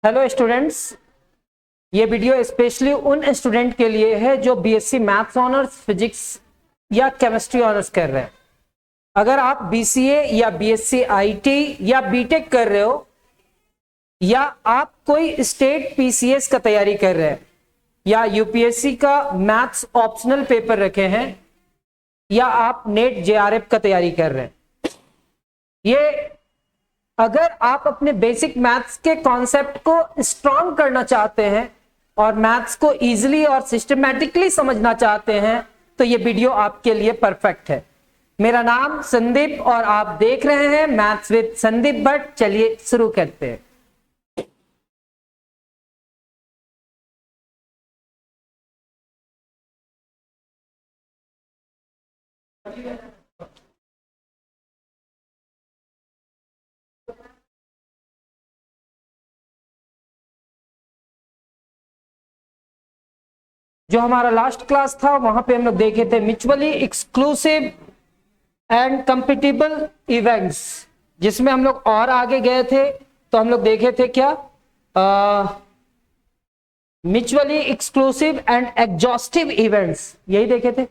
Hello students, ये video specially उन student के लिए है जो बीएससी मैथ्स ऑनर्स, फिजिक्स या केमिस्ट्री ऑनर्स कर रहे हैं। अगर आप बीसीए या बीएससी आईटी या बीटेक कर रहे हो या आप कोई स्टेट पीसीएस का तैयारी कर रहे हैं या यूपीएससी का मैथ्स ऑप्शनल पेपर रखे हैं या आप नेट जेआरएफ का तैयारी कर रहे हैं, ये अगर आप अपने बेसिक मैथ्स के कॉन्सेप्ट को स्ट्रॉन्ग करना चाहते हैं और मैथ्स को इजीली और सिस्टमैटिकली समझना चाहते हैं तो ये वीडियो आपके लिए परफेक्ट है। मेरा नाम संदीप और आप देख रहे हैं मैथ्स विद संदीप भट्ट। चलिए शुरू करते हैं। जो हमारा लास्ट क्लास था वहां पे हम लोग देखे थे mutually exclusive and compatible events, जिसमें हम लोग और आगे गए थे तो हम लोग देखे थे क्या, mutually exclusive and exhaustive events, यही देखे थे।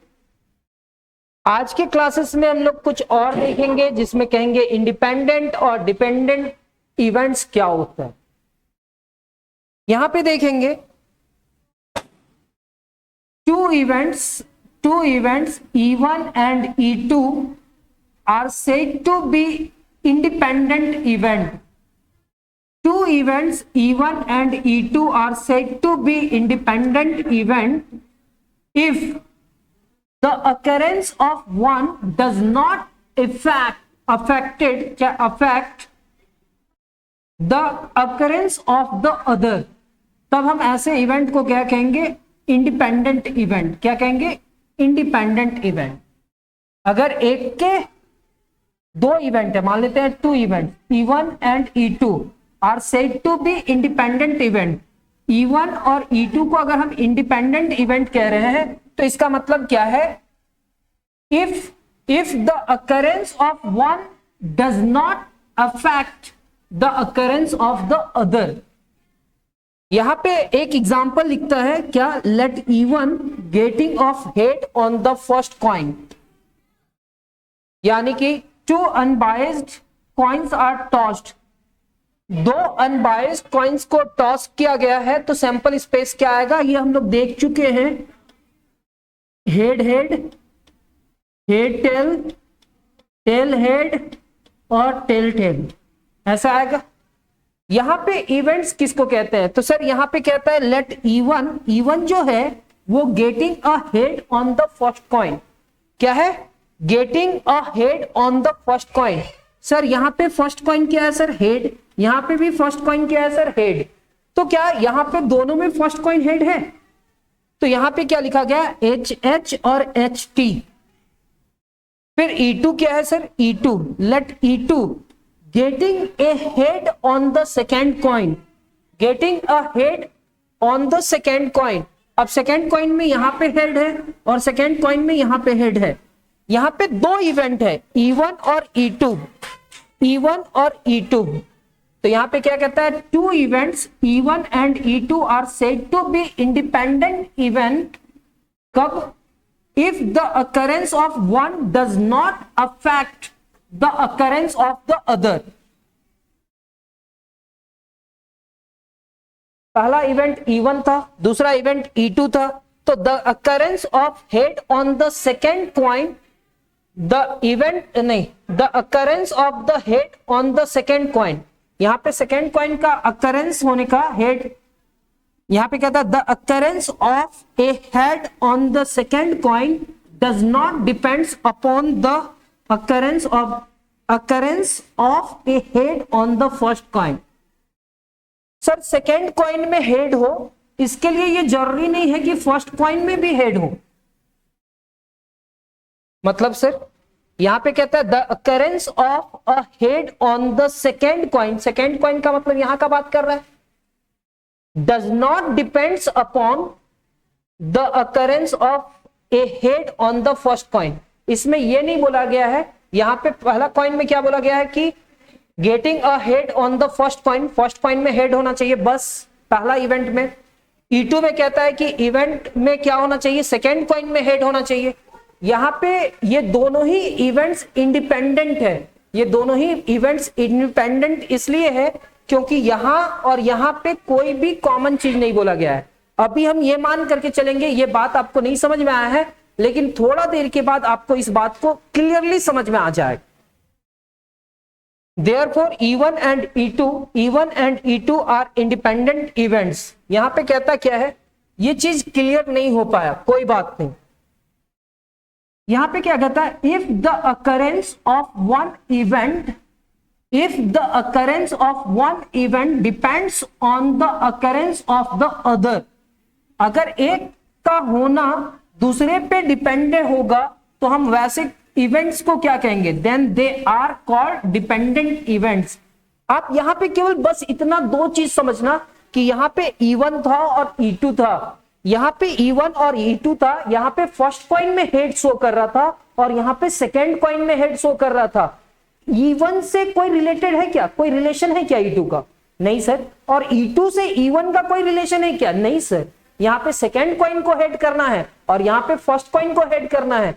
आज के क्लासेस में हम लोग कुछ और देखेंगे जिसमें कहेंगे इंडिपेंडेंट और डिपेंडेंट इवेंट्स क्या होता है। यहां पे देखेंगे two events E1 and E2 are said to be independent event. Two events E1 and E2 are said to be independent event if the occurrence of one does not affect the occurrence of the other. तब हम ऐसे event को क्या कहेंगे? Independent event. क्या कहेंगे? Independent event. अगर एक के दो इवेंट है, मान लेते हैं two event E1 and E2 are said to be independent event. E1 और E2 को अगर हम इंडिपेंडेंट इवेंट कह रहे हैं तो इसका मतलब क्या है? If the occurrence of one does not affect the occurrence of the other. यहां पे एक एग्जांपल लिखता है क्या, let E1 getting of head on the first coin, यानी कि two unbiased coins are tossed. दो अनबाइज्ड कॉइन्स को टॉस किया गया है तो सैंपल स्पेस क्या आएगा? ये हम लोग देख चुके हैं, head head, head tail, tail head और टेल टेल, ऐसा आएगा। यहां पे इवेंट्स किसको कहते हैं? तो सर यहां पे कहता है लेट E1 जो है वो getting a head on the first coin. क्या है? Getting a head on the first coin. Sir यहां पे फर्स्ट कॉइन क्या है सर? हेड। यहां पे भी फर्स्ट कॉइन क्या है सर? हेड। तो क्या यहां पे दोनों में फर्स्ट कॉइन हेड है? तो यहां पे क्या लिखा गया? HH और HT। फिर E2 क्या है sir? E2, let E2 getting a head on the second coin, getting a head on the second coin। अब सेकेंड कॉइन में यहां पे हेड है और सेकेंड कॉइन में यहां पे हेड है। यहां पे दो इवेंट है E1 और E2, E1 और E2। तो यहां पे क्या कहता है? Two events E1 and E2 are said to be independent event. कब? If the occurrence of one does not affect the occurrence of the other। पहला इवेंट E1 था, दूसरा इवेंट E2 था, तो the occurrence of head on the second coin, the occurrence of the head on the second coin। यहां पे second coin का occurrence होने का हेड, यहां पे क्या था? the occurrence of a head on the second coin does not depends upon the occurrence of a head on the first coin। Sir second coin में हेड हो, इसके लिए ये जरूरी नहीं है कि फर्स्ट कॉइन में भी हेड हो। मतलब सर यहां पे कहता है the occurrence of a head on the second coin. Second coin का मतलब यहां का बात कर रहा है, does not depends upon the occurrence of A head on the first coin. इसमें यह नहीं बोला गया है, यहां पे पहला कॉइन में क्या बोला गया है कि getting a head on the first point, first point में हेड होना चाहिए बस पहला इवेंट में। E2 में कहता है कि इवेंट में क्या होना चाहिए, सेकेंड पॉइंट में हेड होना चाहिए। यहां पे ये दोनों ही इवेंट्स इंडिपेंडेंट है, ये दोनों ही इवेंट्स इंडिपेंडेंट इसलिए है क्योंकि यहां और यहां पे कोई भी कॉमन चीज नहीं बोला गया है। अभी हम ये मान करके चलेंगे, ये बात आपको नहीं समझ में आया है, लेकिन थोड़ा देर के बाद आपको इस बात को क्लियरली समझ में आ जाएगा। Therefore, E1 and E2 are independent events। यहां पे कहता क्या है, ये चीज क्लियर नहीं हो पाया, कोई बात नहीं। यहां पे क्या कहता है, if the occurrence of one event depends on the occurrence of the other, अगर एक का होना दूसरे पे डिपेंडेंट होगा तो हम वैसे इवेंट्स को क्या कहेंगे, then they are called dependent events. आप यहां पे केवल बस इतना दो चीज समझना कि यहां पे E1 था और E2 था, यहां पे E1 और E2 था, यहां पे फर्स्ट पॉइंट में हेड शो कर रहा था और यहां पे सेकेंड पॉइंट में हेड शो कर रहा था। E1 से कोई रिलेटेड है क्या, कोई रिलेशन है क्या E2 का, नहीं सर। और E2 से E1 का कोई रिलेशन है क्या, नहीं सर। यहां पे सेकेंड कॉइन को हेड करना है और यहां पे फर्स्ट कॉइन को हेड करना है,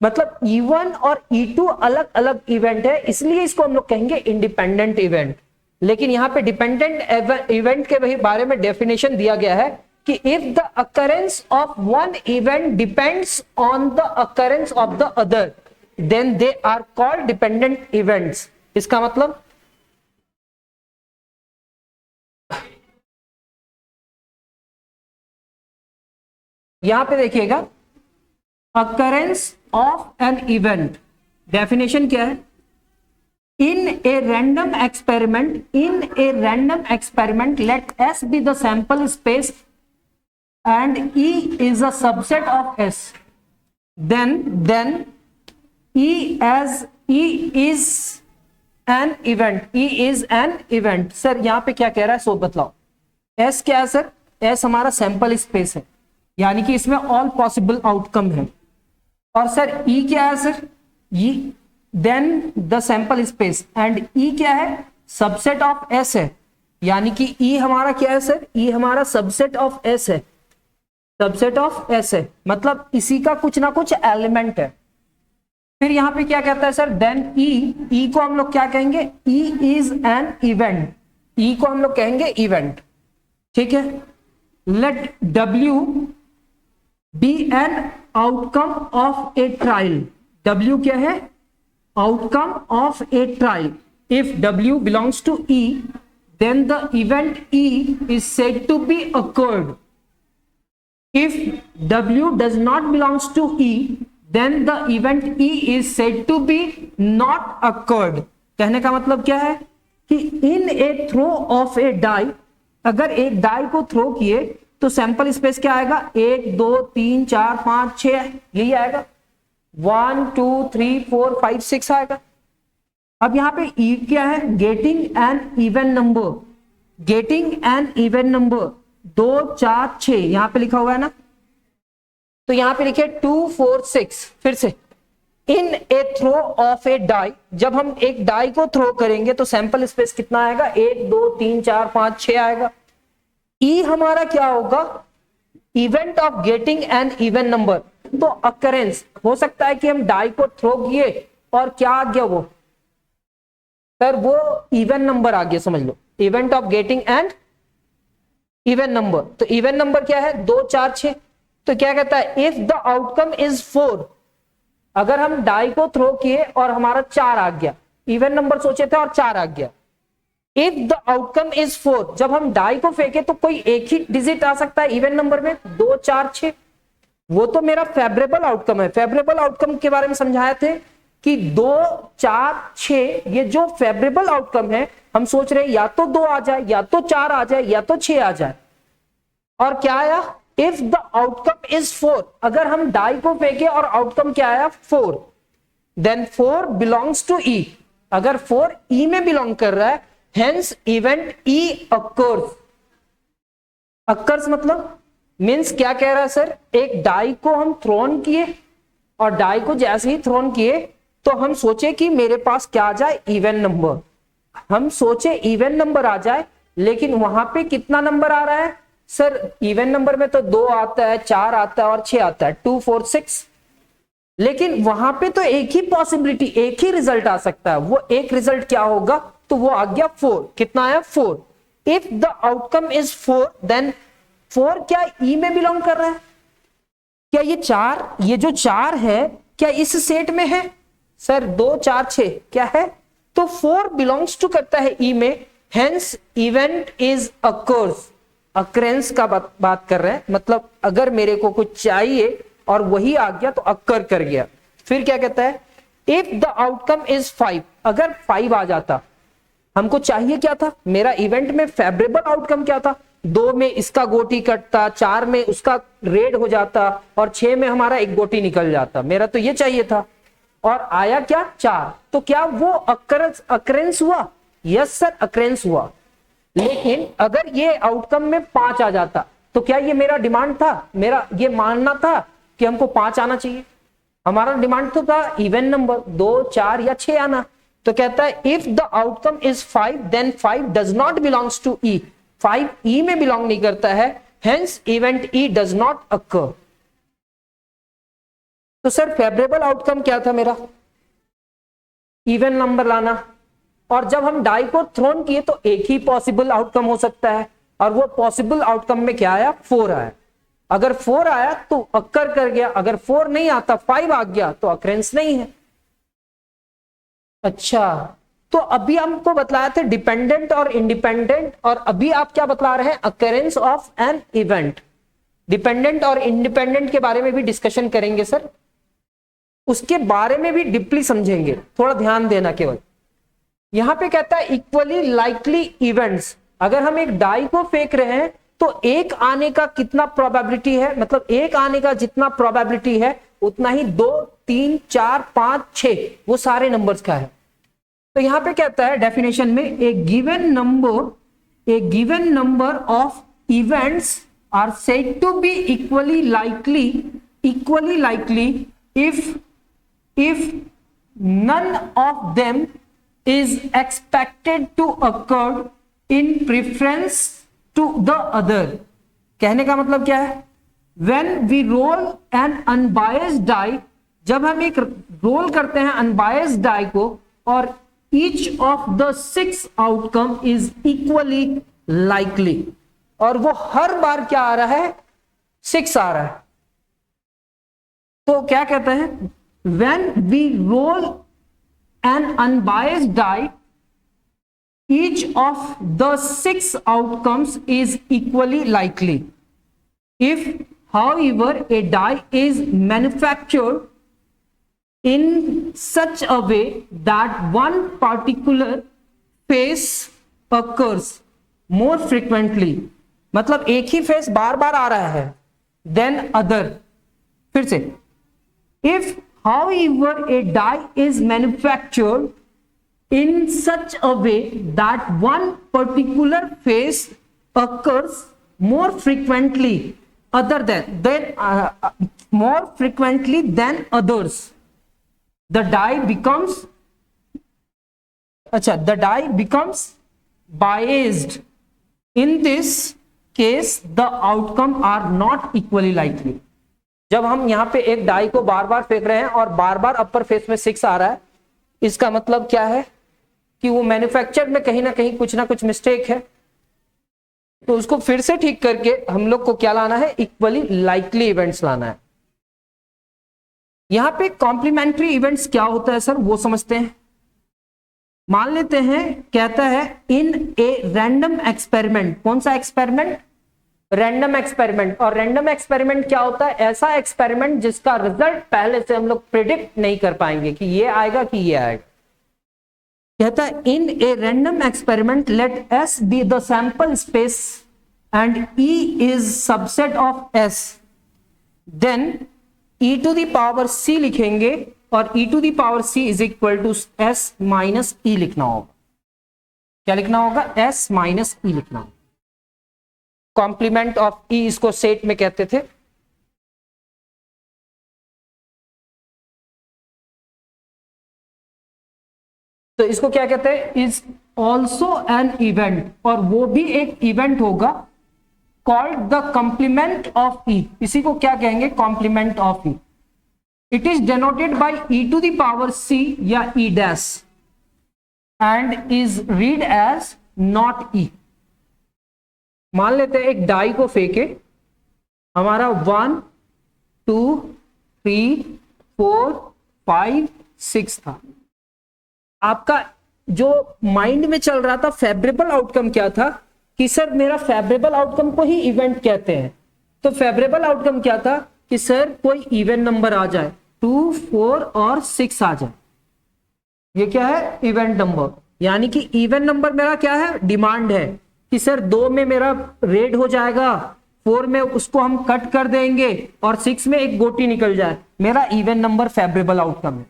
मतलब E1 और E2 अलग अलग इवेंट है, इसलिए इसको हम लोग कहेंगे इंडिपेंडेंट इवेंट। लेकिन यहां पे डिपेंडेंट इवेंट के बारे में डेफिनेशन दिया गया है कि if the occurrence of one event depends on the occurrence of the other then they are called dependent events. इसका मतलब यहां पे देखिएगा, occurrence of an event, definition क्या है, in a random experiment let S be the sample space and E is a subset of S, then E is an event। Sir यहां पे क्या कह रहा है, सो बतलाओ। S क्या है सर, S हमारा सैंपल स्पेस है, यानी कि इसमें ऑल पॉसिबल आउटकम है। और सर E क्या है sir, E then the sample space, and E क्या है, सबसेट ऑफ S है, यानी कि E हमारा क्या है सर, E हमारा सबसेट ऑफ S है, सबसेट ऑफ S है, मतलब इसी का कुछ ना कुछ एलिमेंट है। फिर यहां पे क्या कहता है सर, देन E को हम लोग क्या कहेंगे, E is an event, E को हम लोग कहेंगे इवेंट, ठीक है। Let W be an outcome of a trial, W क्या है, outcome of a trial. If W belongs to E then the event E is said to be occurred. If W does not belongs to E then the event E is said to be not occurred। कहने का मतलब क्या है कि in a throw of a die, अगर एक die को throw किए तो सैंपल स्पेस क्या आएगा, 1 2 3 4 5 6 यही आएगा, 1 2 3 4 5 6 आएगा। अब यहां पे E क्या है, getting an even number, getting an even number 2 4 6 यहां पे लिखा हुआ है ना, तो यहां पे लिखे 2 4 6। फिर से इन ए थ्रो ऑफ ए डाई, जब हम एक डाई को थ्रो करेंगे तो सैंपल स्पेस कितना आएगा, 1 2 3 4 5 6 आएगा। E हमारा क्या होगा, event of getting an even number. तो अकरेंस हो सकता है कि हम डाई को थ्रो किए और क्या आ गया वो, सर वो इवन नंबर आ गया, समझ लो, event of getting an even number. तो इवन नंबर क्या है, 2 4 6। तो क्या कहता है, इफ द आउटकम इज 4, अगर हम डाई को थ्रो किए और हमारा 4 आ गया, इवन नंबर सोचे थे और 4 आ गया। इफ द आउटकम इज 4, जब हम डाई को फेंके तो कोई एक ही डिजिट आ सकता है इवन नंबर में, 2 4 6, वो तो मेरा फेवरेबल आउटकम है। फेवरेबल आउटकम के बारे में समझाए थे कि 2 4 6 ये जो फेवरेबल आउटकम है, हम सोच रहे हैं या तो 2 आ जाए, या तो 4 आ जाए, या तो 6 आ जाए। और क्या आया, इफ द आउटकम इज 4, अगर हम डाई को फेंके और आउटकम क्या आया 4, देन 4 बिलोंग्स टू E, अगर 4 E में बिलोंग कर रहा है, hence event E occurs। occurs मतलब मीन्स क्या कह रहा है सर, एक डाई को हम थ्रोन किए और डाई को जैसे ही थ्रोन किए तो हम सोचे कि मेरे पास क्या आ जाए, इवन नंबर। हम सोचे इवन नंबर आ जाए, लेकिन वहां पे कितना नंबर आ रहा है सर? इवन नंबर में तो 2 आता है, 4 आता है और 6 आता है, 2 4 6। लेकिन वहां पे तो एक ही पॉसिबिलिटी, एक ही रिजल्ट आ सकता है। वो एक रिजल्ट क्या होगा? तो वो आ गया 4। कितना आया? 4। If the outcome is 4, then 4 क्या ई में बिलोंग कर रहा है? क्या ये 4, ये जो 4 है क्या इस सेट में है? सर 2 4 6 क्या है? तो 4 बिलोंग्स टू करता है ई में। Hence event is occurs. Occurrence का बात कर रहे हैं, मतलब अगर मेरे को कुछ चाहिए और वही आ गया तो अक्कर कर गया। फिर क्या कहता है? इफ द आउटकम इज 5, अगर 5 आ जाता, हमको चाहिए क्या था? मेरा इवेंट में फेवरेबल आउटकम क्या था? 2 में इसका गोटी कटता, 4 में उसका रेड हो जाता और 6 में हमारा एक गोटी निकल जाता। मेरा तो ये चाहिए था। और आया क्या? 4। तो क्या वो अकरेंस हुआ? यस सर, अकरेंस हुआ। लेकिन अगर ये आउटकम में 5 आ जाता, तो क्या ये मेरा डिमांड था? मेरा ये मानना था कि हमको 5 आना चाहिए। हमारा डिमांड तो था इवन नंबर 2 4 या 6 आना। तो कहता है if the outcome is 5, then 5 does not belongs to E. 5 E में बिलोंग नहीं करता है, hence event E does not occur. तो सर फेवरेबल आउटकम क्या था मेरा? इवन नंबर लाना। और जब हम डाई को थ्रोन किए तो एक ही पॉसिबल आउटकम हो सकता है, और वो पॉसिबल आउटकम में क्या आया? 4 आया। अगर 4 आया तो अक्कर कर गया, अगर 4 नहीं आता, 5 आ गया, तो अकरेंस नहीं है। अच्छा, तो अभी हमको बतलाया थे डिपेंडेंट और इंडिपेंडेंट, और अभी आप क्या बतला रहे हैं? Occurrence of an event. Dependent और इंडिपेंडेंट के बारे में भी डिस्कशन करेंगे सर, उसके बारे में भी डीपली समझेंगे, थोड़ा ध्यान देना केवल। यहां पे कहता है इक्वली लाइकली इवेंट्स। अगर हम एक डाई को फेंक रहे हैं तो एक आने का कितना प्रोबेबिलिटी है? मतलब एक आने का जितना प्रोबेबिलिटी है उतना ही 2 3 4 5 6 वो सारे नंबर्स का है। तो यहां पे कहता है डेफिनेशन में, a given number of events are said to be equally likely if none of them is expected to occur in preference to the other। कहने का मतलब क्या है? when we roll an unbiased die, जब हम एक role करते हैं unbiased die को, और each of the 6 outcome is equally likely, और वो हर बार क्या आ रहा है? 6 आ रहा है। तो क्या कहते हैं? when we roll an unbiased die, each of the 6 outcomes is equally likely. If, however, a die is manufactured in such a way that one particular phase occurs more frequently, मतलब एक ही फेस बार बार आ रहा है, then other। फिर से, if however a die is manufactured in such a way that one particular phase occurs more frequently more frequently than others, the die becomes biased. In this case the outcome are not equally likely। जब हम यहां पे एक die को बार बार फेंक रहे हैं और बार बार अपर फेस में 6 आ रहा है, इसका मतलब क्या है? कि वो मैन्युफैक्चर में कहीं ना कहीं कुछ ना कुछ मिस्टेक है। तो उसको फिर से ठीक करके हम लोग को क्या लाना है? इक्वली लाइकली इवेंट्स लाना है। यहां पे कॉम्प्लीमेंट्री इवेंट्स क्या होता है सर, वो समझते हैं। मान लेते हैं, कहता है इन ए रैंडम एक्सपेरिमेंट। कौन सा एक्सपेरिमेंट? Random experiment. और रैंडम एक्सपेरिमेंट क्या होता है? ऐसा एक्सपेरिमेंट जिसका रिजल्ट पहले से हम लोग प्रिडिक्ट नहीं कर पाएंगे कि ये आएगा कि ये आएगा। कहता है in a random experiment let S be the sample space and E is subset of S, then E to the power C लिखेंगे, और E to the power C is equal to S minus E लिखना होगा। क्या लिखना होगा? S minus E लिखना होगा। Complement of ई इसको सेट में कहते थे। तो इसको क्या कहते हैं, इज ऑल्सो एन इवेंट, और वो भी एक इवेंट होगा, called the complement of E. इसी को क्या कहेंगे, complement of E. It is denoted by E to the power C या E dash and is read as not E. मान लेते हैं एक डाई को फेंके, हमारा 1 2 3 4 5 6 था। आपका जो माइंड में चल रहा था फेवरेबल आउटकम क्या था, कि सर मेरा फेवरेबल आउटकम को ही इवेंट कहते हैं। तो फेवरेबल आउटकम क्या था कि सर कोई इवेंट नंबर आ जाए, 2 4 और 6 आ जाए, ये क्या है, इवेंट नंबर। यानी कि इवेंट नंबर मेरा क्या है, डिमांड है कि सर 2 में मेरा रेड हो जाएगा, 4 में उसको हम कट कर देंगे और 6 में एक गोटी निकल जाए, मेरा इवेंट नंबर फेवरेबल आउटकम है।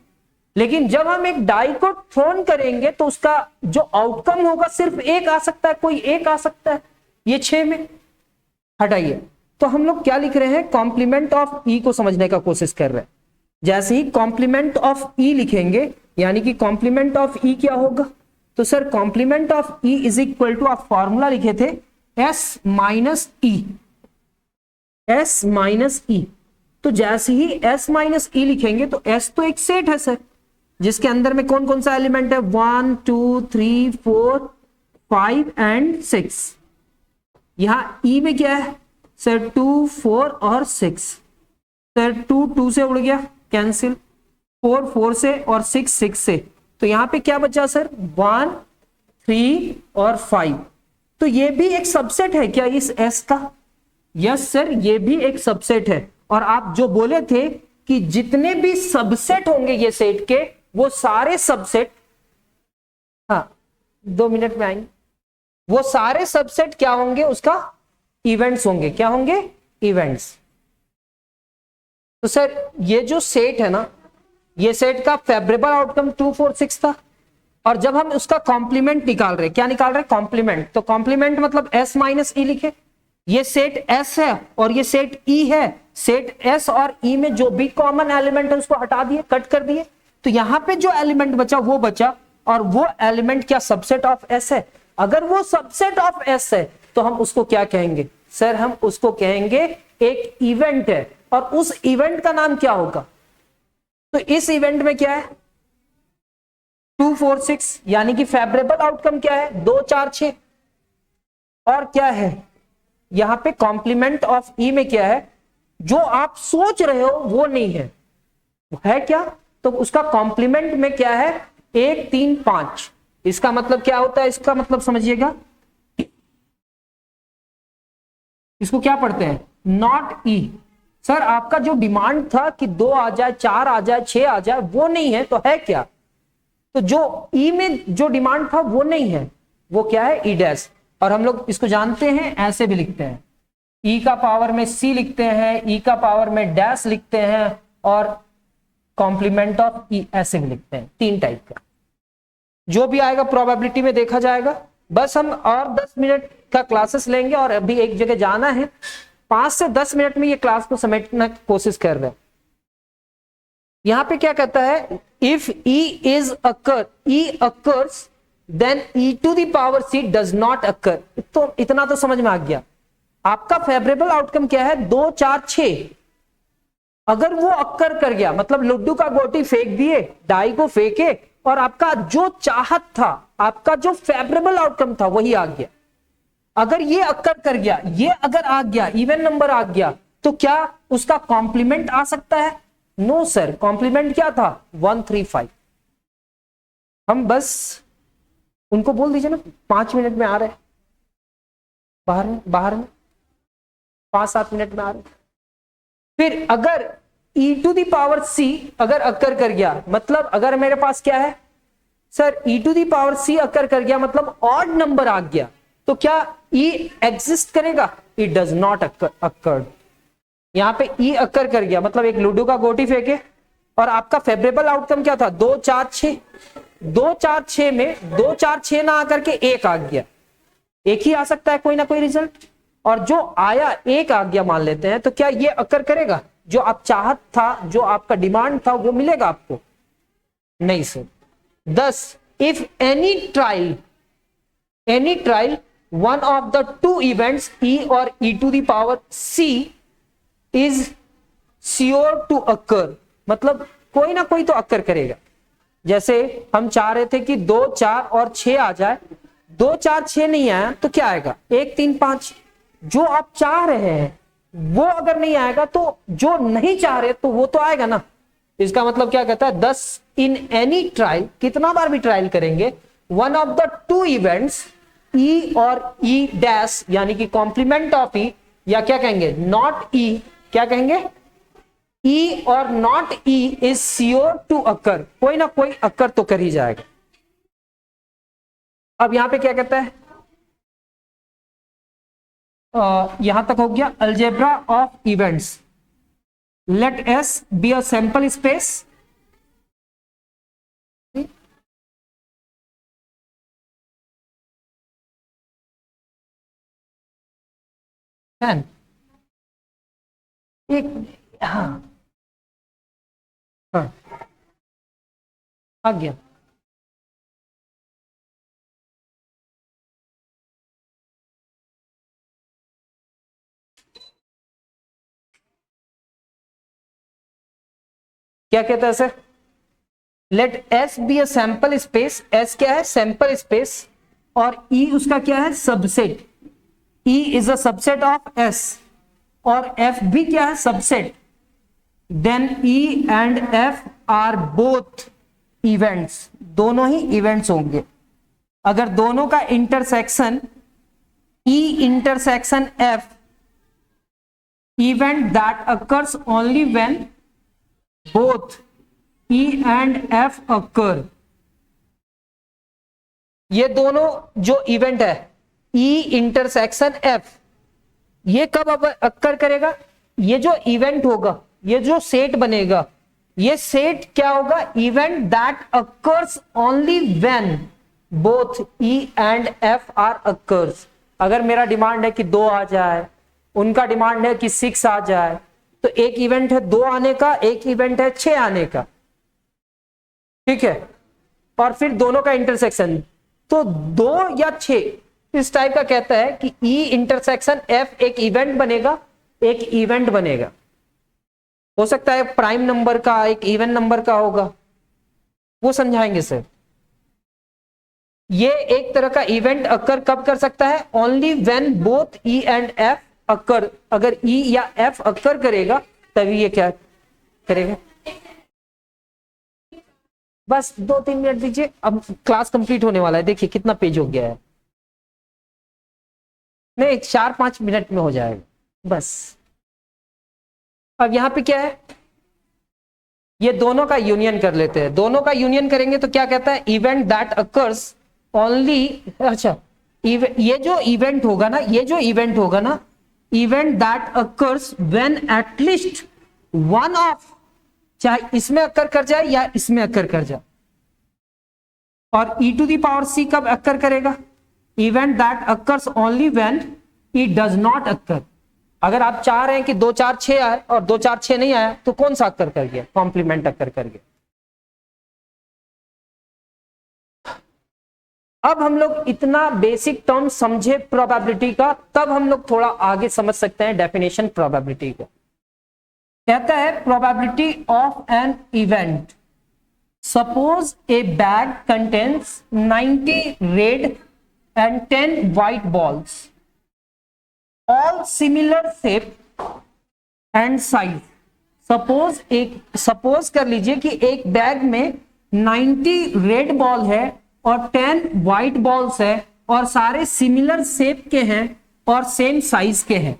लेकिन जब हम एक डाई को थ्रोन करेंगे तो उसका जो आउटकम होगा सिर्फ एक आ सकता है, कोई एक आ सकता है, ये 6 में हटाइए। तो हम लोग क्या लिख रहे हैं, कॉम्प्लीमेंट ऑफ ई को समझने का कोशिश कर रहे हैं। जैसे ही कॉम्प्लीमेंट ऑफ ई लिखेंगे, यानी कि कॉम्प्लीमेंट ऑफ ई क्या होगा, तो sir complement of E is equal to, आप फॉर्मूला लिखे थे S minus E, S minus E. तो जैसे ही एस माइनस ई लिखेंगे तो एस तो एक सेट है सर, जिसके अंदर में कौन कौन सा एलिमेंट है, 1 2 3 4 5 एंड 6। यहां ई में क्या है सर, 2 4 और 6। सर 2 2 से उड़ गया, कैंसिल, 4 4 से और 6 6 से, तो यहां पे क्या बचा सर, 1 3 और 5। तो ये भी एक सबसेट है क्या इस एस का, यस सर ये भी एक सबसेट है। और आप जो बोले थे कि जितने भी सबसेट होंगे ये सेट के, वो सारे सबसेट, हाँ 2 मिनट में आएंगे, वो सारे सबसेट क्या होंगे, उसका इवेंट्स होंगे, क्या होंगे, इवेंट्स। तो सर ये जो सेट है ना, ये सेट का फेवरेबल आउटकम 2 4 6 था, और जब हम उसका कॉम्प्लीमेंट निकाल रहे, क्या निकाल रहे, कॉम्प्लीमेंट। तो कॉम्प्लीमेंट मतलब एस माइनस ई लिखे, ये सेट एस है और ये सेट ई है। सेट एस और ई में जो भी कॉमन एलिमेंट है उसको हटा दिए, कट कर दिए, तो यहां पे जो एलिमेंट बचा वो बचा, और वो एलिमेंट क्या, सबसेट ऑफ एस है। अगर वो सबसेट ऑफ एस है तो हम उसको क्या कहेंगे सर, हम उसको कहेंगे एक इवेंट है, और उस इवेंट का नाम क्या होगा। तो इस इवेंट में क्या है, 2 4 6, यानी कि फेवरेबल आउटकम क्या है, 2 4 6। और क्या है यहां पे कॉम्प्लीमेंट ऑफ ई में क्या है, जो आप सोच रहे हो वो नहीं है, है क्या, तो उसका कॉम्प्लीमेंट में क्या है, 1 3 5। इसका मतलब क्या होता है, इसका मतलब समझिएगा, इसको क्या पढ़ते हैं, नॉट ई। सर आपका जो डिमांड था कि 2 आ जाए, 4 आ जाए, 6 आ जाए, वो नहीं है, तो है क्या, तो जो ई में जो डिमांड था वो नहीं है, वो क्या है, ई डैश। और हम लोग इसको जानते हैं, ऐसे भी लिखते हैं, ई का पावर में सी लिखते हैं, ई का पावर में डैश लिखते हैं, और कॉम्प्लीमेंट ऑफ ई ऐसे भी लिखते हैं। 3 टाइप का, जो भी आएगा प्रोबेबिलिटी में देखा जाएगा। बस हम और 10 मिनट का क्लासेस लेंगे, और अभी एक जगह जाना है, 5 से 10 मिनट में ये क्लास को समेटने की कोशिश कर रहे हैं। यहां पे क्या कहता है, if E is occur, E occurs then E to the power C does not occur. तो इतना तो समझ में आ गया। आपका फेवरेबल आउटकम क्या है, 2 4 6। अगर वो अक्कर कर गया, मतलब लड्डू का गोटी फेंक दिए, डाई को फेंके, और आपका जो चाहत था, आपका जो फेवरेबल आउटकम था वही आ गया। अगर ये अक्कर कर गया, ये अगर आ गया, इवन नंबर आ गया, तो क्या उसका कॉम्प्लीमेंट आ सकता है, नो सर। कॉम्प्लीमेंट क्या था, 1 3 5। हम बस उनको बोल दीजिए ना 5 मिनट में आ रहे, बाहर में 5-7 मिनट में आ रहे। फिर अगर ई टू दी पावर सी अगर अक्कर कर गया, मतलब अगर मेरे पास क्या है sir, E to the power C occur कर गया, मतलब ऑड नंबर आ गया, तो क्या ई एग्जिस्ट करेगा, इट डज नॉट अक्कर। यहां पे ई अक्कर कर गया, मतलब एक लूडो का गोटी फेंके, और आपका फेवरेबल आउटकम क्या था, 2 4 6। 2 4 6 में 2 4 6 ना आकर के 1 आ गया, एक ही आ सकता है कोई ना कोई रिजल्ट, और जो आया 1 आ गया मान लेते हैं, तो क्या ये अक्कर करेगा, जो आप चाहत था, जो आपका डिमांड था, वो मिलेगा आपको, नहीं sir. 10 if any trial one of the two events E or E to the power C is sure to occur, मतलब कोई ना कोई तो अक्कर करेगा। जैसे हम चाह रहे थे कि 2, 4 और 6 आ जाए, 2, 4, 6 नहीं आया तो क्या आएगा? 1, 3, 5। जो आप चाह रहे हैं वो अगर नहीं आएगा तो जो नहीं चाह रहे तो वो तो आएगा ना। इसका मतलब क्या कहता है? 10 इन एनी ट्रायल, कितना बार भी ट्रायल करेंगे, one of the two events E और E डैश यानी कि कॉम्प्लीमेंट ऑफ E, या क्या कहेंगे नॉट E, क्या कहेंगे E और not E is sure to occur, कोई ना कोई अकर तो कर ही जाएगा। अब यहां पे क्या कहता है, यहां तक हो गया algebra of events. Let S be a sample space, एक हाँ हाँ आ गया। क्या कहता है sir? Let S be a sample space, S क्या है? सैंपल स्पेस, और E उसका क्या है? Subset. E is a subset of S और F भी क्या है? Subset. Then E and F are both events, दोनों ही इवेंट्स होंगे। अगर दोनों का intersection E intersection F, event that occurs only when both E and F occur, ये दोनों जो इवेंट है E इंटरसेक्शन F, ये कब अक्कर करेगा? ये जो इवेंट होगा, ये जो सेट बनेगा, ये सेट क्या होगा? Event that occurs only when both E and F are occurs. अगर मेरा डिमांड है कि 2 आ जाए, उनका डिमांड है कि 6 आ जाए, तो एक इवेंट है 2 आने का, एक इवेंट है 6 आने का, ठीक है, और फिर दोनों का इंटरसेक्शन, तो 2 या 6 इस टाइप का कहता है कि E इंटरसेक्शन F एक इवेंट बनेगा, एक इवेंट बनेगा। हो सकता है प्राइम नंबर का, एक इवन नंबर का होगा, वो समझाएंगे सर। ये एक तरह का इवेंट अकर कब कर सकता है? Only when both E and F अकर। अगर E या F अकर करेगा तभी ये क्या करेगा। बस 2-3 मिनट दीजिए, अब क्लास कंप्लीट होने वाला है। देखिए कितना पेज हो गया है, नहीं 4-5 मिनट में हो जाएगा बस। अब यहां पे क्या है, ये दोनों का यूनियन कर लेते हैं। दोनों का यूनियन करेंगे तो क्या कहता है? इवेंट दैट अकर्स ओनली, अच्छा ये जो इवेंट होगा ना, ये जो इवेंट होगा ना, event that occurs when at least one of, चाहे इसमें अकर कर जाए या इसमें अकर कर जाए। और E to the power C कब अकर करेगा? Event that occurs only when E does not occur. अगर आप चाह रहे हैं कि 2, 4, 6 आए और 2, 4, 6 नहीं आया, तो कौन सा अक्कर कर गया? कॉम्प्लीमेंट अक्कर कर गया। अब हम लोग इतना बेसिक टर्म समझे प्रोबेबिलिटी का, तब हम लोग थोड़ा आगे समझ सकते हैं डेफिनेशन प्रोबेबिलिटी का। कहता है probability of an event, suppose A bag contains 90 red and 10 white balls, all similar shape and size. Suppose कर लीजिए कि एक बैग में 90 रेड बॉल है और 10 व्हाइट बॉल्स है, और सारे सिमिलर शेप के हैं और सेम साइज के हैं।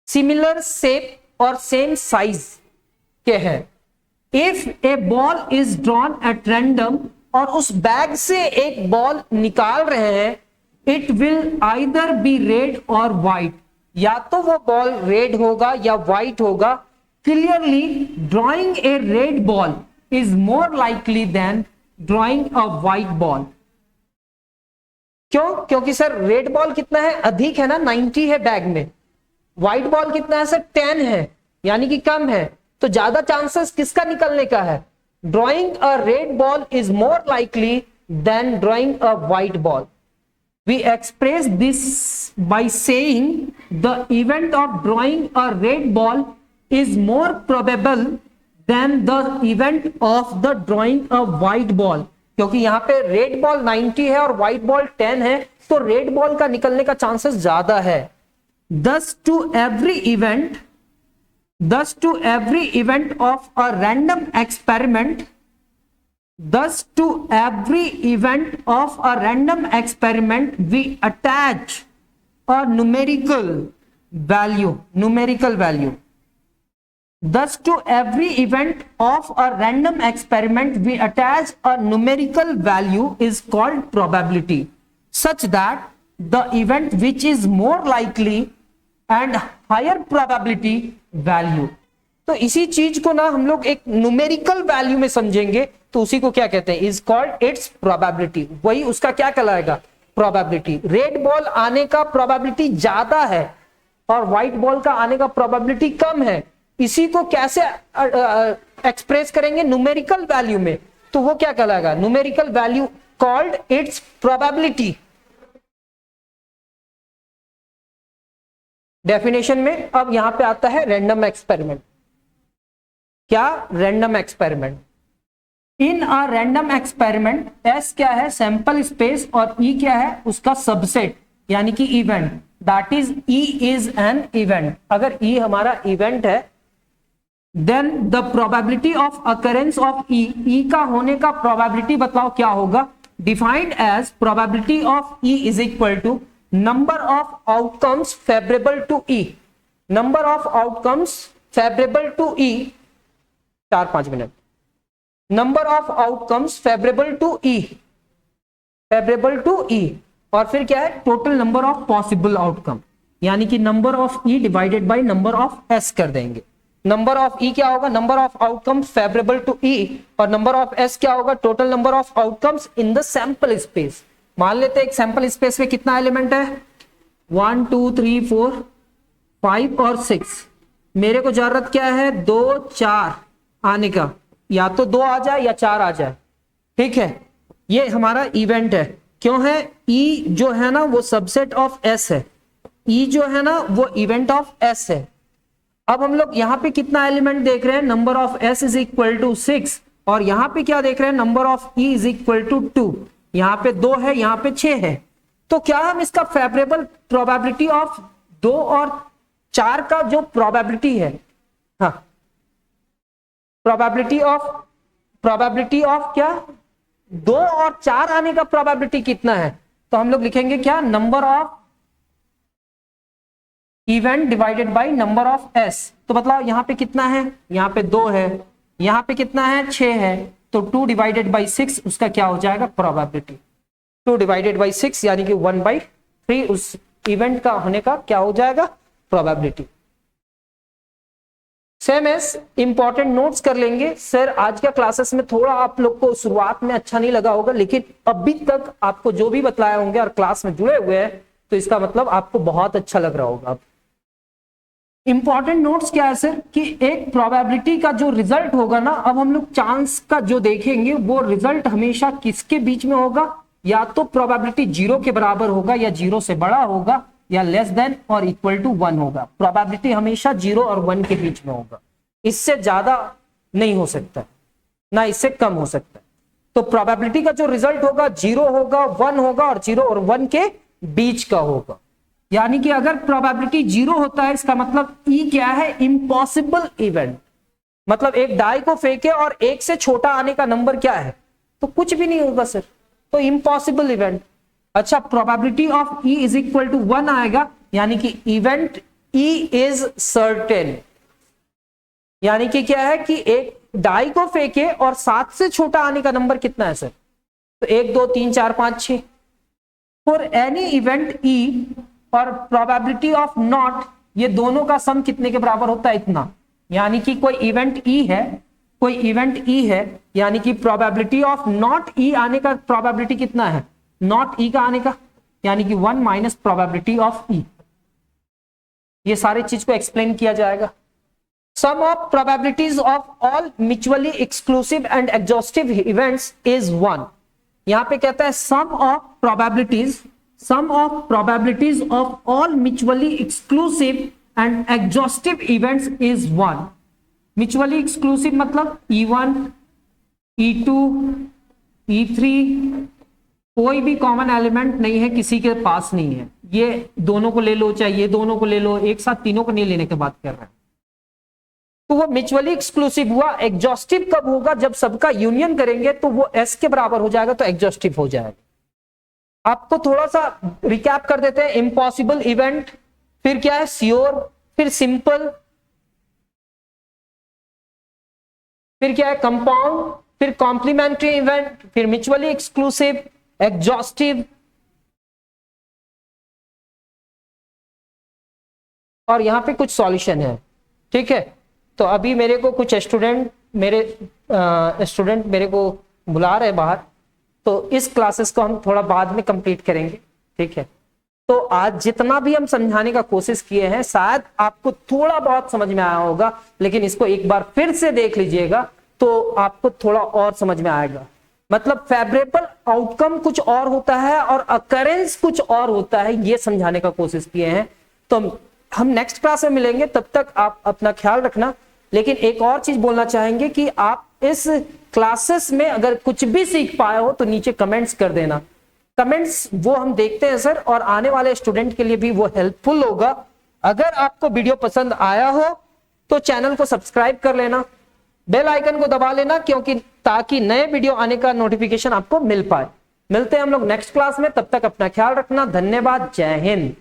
सिमिलर शेप और सेम साइज के हैं। If a ball is drawn at random, और उस बैग से एक बॉल निकाल रहे हैं, it will either be red और व्हाइट, या तो वो बॉल रेड होगा या व्हाइट होगा। Clearly drawing a red ball is more likely than drawing a white ball. क्यों? क्योंकि सर रेड बॉल कितना है? अधिक है ना, 90 है बैग में। व्हाइट बॉल कितना है सर? 10 है, यानी कि कम है। तो ज्यादा चांसेस किसका निकलने का है? Drawing a red ball is more likely than drawing a white ball. We express this by saying the event of drawing a red ball is more probable than the event of the drawing a white ball. क्योंकि यहाँ पे red ball 90 है और white ball 10 है, तो red ball का निकलने का चांसेस ज्यादा है. Thus to every event of a random experiment, we attach a numerical value. Thus to every event of a random experiment we attach a numerical value is called probability, such that the event which is more likely and higher probability value. तो इसी चीज को ना हम लोग एक numerical value में समझेंगे, तो उसी को क्या कहते हैं, इज कॉल्ड इट्स प्रोबेबिलिटी. वही उसका क्या कहलाएगा, प्रोबेबिलिटी. रेड बॉल आने का प्रोबेबिलिटी ज्यादा है और व्हाइट बॉल का आने का प्रोबेबिलिटी कम है. इसी को कैसे एक्सप्रेस करेंगे, न्यूमेरिकल वैल्यू में. तो वो क्या कहलाएगा, numerical value called its probability. Definition में अब यहां पे आता है रैंडम एक्सपेरिमेंट. क्या, random experiment. In a random experiment S क्या है, सैंपल स्पेस, और ई क्या है, उसका सबसेट यानी कि event. That is E is an event. अगर ई हमारा इवेंट है, then the probability of occurrence of E का होने का प्रोबेबिलिटी बताओ क्या होगा. Defined as probability of E is equal to number of outcomes favorable to E. Number of outcomes favorable to E. 4-5 minute. Number of outcomes favorable to E. Favorable to E. और फिर क्या है, total number of possible outcome. यानी कि number of E divided by number of S कर देंगे. Number of E क्या होगा, number of outcomes favorable to E, और number of S क्या होगा, total number of outcomes in the sample space. मान लेते हैं एक सैंपल स्पेस में कितना एलिमेंट है, 1 2 3 4 5 और 6. मेरे को जरूरत क्या है, 2 4 आने का, या तो 2 आ जाए या 4 आ जाए. ठीक है, ये हमारा इवेंट है. क्यों है, ई जो है ना वो सबसेट ऑफ एस है. ई जो है ना वो इवेंट ऑफ एस है. अब हम लोग यहाँ पे कितना एलिमेंट देख रहे हैं, number of S is equal to 6, और यहाँ पे क्या देख रहे हैं, number of E is equal to 2. यहां पे 2 है, यहां पे 6 है. तो क्या हम इसका फेवरेबल प्रोबेबिलिटी ऑफ 2 और 4 का जो प्रोबेबिलिटी है, हाँ, प्रोबेबिलिटी ऑफ क्या, 2 और 4 आने का प्रोबेबिलिटी कितना है, तो हम लोग लिखेंगे क्या, number of event divided by number of S. तो मतलब यहां पे कितना है, यहां पे 2 है, यहां पे कितना है, 6 है, तो 2 डिवाइडेड बाई 6 उसका क्या हो जाएगा, प्रोबेबिलिटी. 2 डिवाइडेड बाई 6 यानी कि 1/3 उस इवेंट का होने का क्या हो जाएगा, probability. Same S important notes कर लेंगे. सर आज का क्लासेस में थोड़ा आप लोग को शुरुआत में अच्छा नहीं लगा होगा, लेकिन अभी तक आपको जो भी बताया होंगे और क्लास में जुड़े हुए हैं, तो इसका मतलब आपको बहुत अच्छा लग रहा होगा. इंपॉर्टेंट नोट्स क्या है सर, कि एक प्रोबेबिलिटी का जो रिजल्ट होगा ना, अब हम लोग चांस का जो देखेंगे वो रिजल्ट हमेशा किसके बीच में होगा, या तो प्रोबेबिलिटी 0 के बराबर होगा, या 0 से बड़ा होगा, या लेस देन और इक्वल टू 1 होगा. प्रोबेबिलिटी हमेशा 0 और 1 के बीच में होगा. इससे ज्यादा नहीं हो सकता, ना इससे कम हो सकता. तो प्रोबेबिलिटी का जो रिजल्ट होगा 0 होगा, 1 होगा, और 0 और 1 के बीच का होगा. यानी कि अगर प्रोबेबिलिटी 0 होता है, इसका मतलब ई क्या है, इम्पॉसिबल इवेंट. मतलब एक डाई को फेंके और 1 से छोटा आने का नंबर क्या है, तो कुछ भी नहीं होगा सर, तो इम्पॉसिबल इवेंट. अच्छा, probability of E is equal to 1 आएगा, यानी कि इवेंट ई इज सर्टेन. यानी कि क्या है, कि एक डाई को फेंके और 7 से छोटा आने का नंबर कितना है सर, तो 1 2 3 4 5 6. फॉर एनी इवेंट ई और प्रोबेबिलिटी ऑफ नॉट, ये दोनों का सम कितने के बराबर होता है, इतना. यानी कि कोई इवेंट ई है, कोई इवेंट ई है, यानी कि प्रोबेबिलिटी ऑफ नॉट ई आने का प्रोबेबिलिटी कितना है, नॉट ई का आने का, यानी कि 1 माइनस प्रोबेबिलिटी ऑफ ई. ये सारे चीज को एक्सप्लेन किया जाएगा. Sum of probabilities of all mutually exclusive and exhaustive events is 1. यहां पे कहता है sum of probabilities of all mutually exclusive and exhaustive events is 1। Mutually exclusive मतलब E1, E2, E3, कोई भी कॉमन एलिमेंट नहीं है, किसी के पास नहीं है। ये दोनों को ले लो, चाहे ये दोनों को ले लो, एक साथ तीनों को नहीं लेने की बात कर रहे हैं। तो वो म्यूचुअली एक्सक्लूसिव हुआ। एग्जॉस्टिव कब होगा? जब सबका यूनियन करेंगे तो वो S के बराबर हो जाएगा, तो एग्जॉस्टिव हो जाएगा। आपको थोड़ा सा रिकैप कर देते हैं। इम्पॉसिबल इवेंट, फिर क्या है? श्योर, फिर सिंपल, फिर क्या है? कंपाउंड, फिर कॉम्प्लीमेंट्री इवेंट, फिर म्यूचुअली एक्सक्लूसिव, एग्जॉस्टिव, और यहां पे कुछ सॉल्यूशन है। ठीक है, तो अभी मेरे को कुछ स्टूडेंट मेरे को बुला रहे बाहर, तो इस क्लासेस को हम थोड़ा बाद में कंप्लीट करेंगे। ठीक है, तो आज जितना भी हम समझाने का कोशिश किए हैं शायद आपको थोड़ा बहुत समझ में आया होगा, लेकिन इसको एक बार फिर से देख लीजिएगा तो आपको थोड़ा और समझ में आएगा। मतलब फेवरेबल आउटकम कुछ और होता है और अकरेंस कुछ और होता है, ये समझाने का कोशिश किए हैं। तो हम नेक्स्ट क्लास में मिलेंगे, तब तक आप अपना ख्याल रखना। लेकिन एक और चीज बोलना चाहेंगे कि आप इस क्लासेस में अगर कुछ भी सीख पाए हो तो नीचे कमेंट्स कर देना। कमेंट्स वो हम देखते हैं सर, और आने वाले स्टूडेंट के लिए भी वो हेल्पफुल होगा। अगर आपको वीडियो पसंद आया हो तो चैनल को सब्सक्राइब कर लेना, बेल आइकन को दबा लेना, क्योंकि ताकि नए वीडियो आने का नोटिफिकेशन आपको मिल पाए। मिलते हैं हम लोग नेक्स्ट क्लास में, तब तक अपना ख्याल रखना। धन्यवाद, जय हिंद।